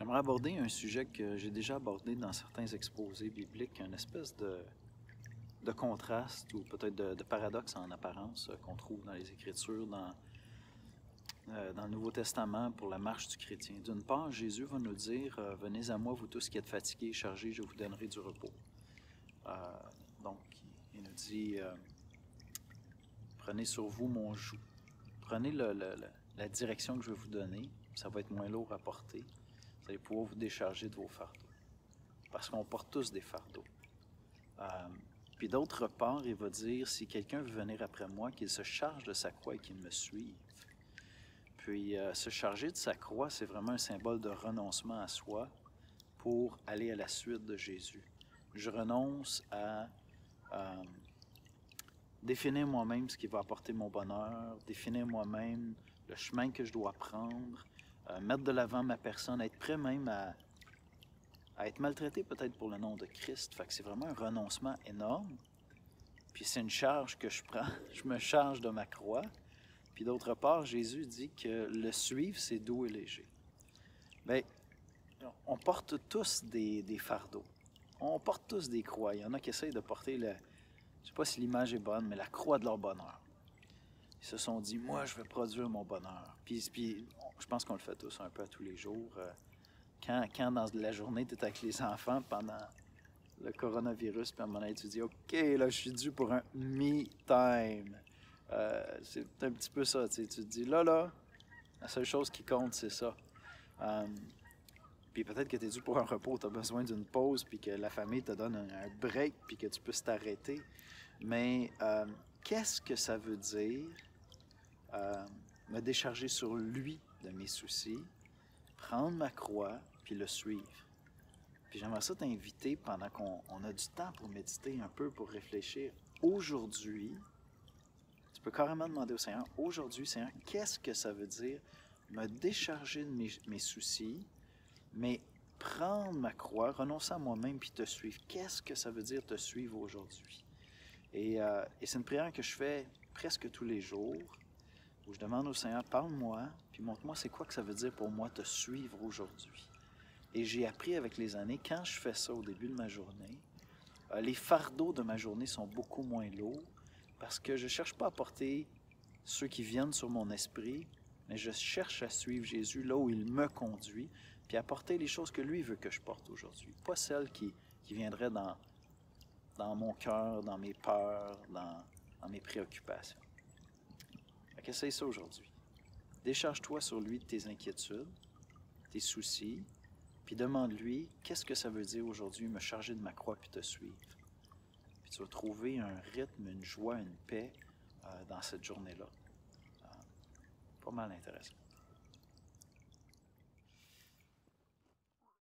J'aimerais aborder un sujet que j'ai déjà abordé dans certains exposés bibliques, une espèce de contraste ou peut-être de paradoxe en apparence qu'on trouve dans les Écritures, dans le Nouveau Testament pour la marche du chrétien. D'une part, Jésus va nous dire Venez à moi, vous tous qui êtes fatigués et chargés, je vous donnerai du repos. Donc, il nous dit Prenez sur vous mon joug. Prenez la direction que je vais vous donner. Ça va être moins lourd à porter. Vous allez pouvoir vous décharger de vos fardeaux. Parce qu'on porte tous des fardeaux. Puis d'autre part, il va dire, si quelqu'un veut venir après moi, qu'il se charge de sa croix et qu'il me suive. Puis se charger de sa croix, c'est vraiment un symbole de renoncement à soi pour aller à la suite de Jésus. Je renonce à définir moi-même ce qui va apporter mon bonheur, définir moi-même le chemin que je dois prendre, mettre de l'avant ma personne, être prêt même à être maltraité peut-être pour le nom de Christ. Fait que c'est vraiment un renoncement énorme. Puis c'est une charge que je prends. Je me charge de ma croix. Puis d'autre part, Jésus dit que le suivre, c'est doux et léger. Bien, on porte tous des fardeaux. On porte tous des croix. Il y en a qui essayent de porter, je ne sais pas si l'image est bonne, mais la croix de leur bonheur. Ils se sont dit, moi, je vais produire mon bonheur. Puis je pense qu'on le fait tous un peu à tous les jours. Quand dans la journée, tu es avec les enfants pendant le coronavirus, puis à un moment donné, tu dis, OK, là, je suis dû pour un me time. C'est un petit peu ça, tu sais. Tu te dis, là, la seule chose qui compte, c'est ça. Puis peut-être que tu es dû pour un repos, tu as besoin d'une pause, puis que la famille te donne un break, puis que tu puisses t'arrêter. Mais qu'est-ce que ça veut dire me décharger sur lui de mes soucis, prendre ma croix, puis le suivre? Puis j'aimerais ça t'inviter pendant qu'on a du temps pour méditer un peu, pour réfléchir. Aujourd'hui, tu peux carrément demander au Seigneur, aujourd'hui, Seigneur, qu'est-ce que ça veut dire me décharger de mes soucis, mais prendre ma croix, renoncer à moi-même, puis te suivre. Qu'est-ce que ça veut dire te suivre aujourd'hui? Et c'est une prière que je fais presque tous les jours, où je demande au Seigneur, parle-moi, puis montre-moi c'est quoi que ça veut dire pour moi te suivre aujourd'hui. Et j'ai appris avec les années, quand je fais ça au début de ma journée, les fardeaux de ma journée sont beaucoup moins lourds parce que je ne cherche pas à porter ceux qui viennent sur mon esprit, mais je cherche à suivre Jésus là où il me conduit, puis à porter les choses que lui veut que je porte aujourd'hui. Pas celles qui viendraient dans mon cœur, dans mes peurs, dans mes préoccupations. Fait qu'essaye ça aujourd'hui. Décharge-toi sur lui de tes inquiétudes, tes soucis, puis demande-lui, qu'est-ce que ça veut dire aujourd'hui, me charger de ma croix puis te suivre. Puis tu vas trouver un rythme, une joie, une paix dans cette journée-là. Pas mal intéressant.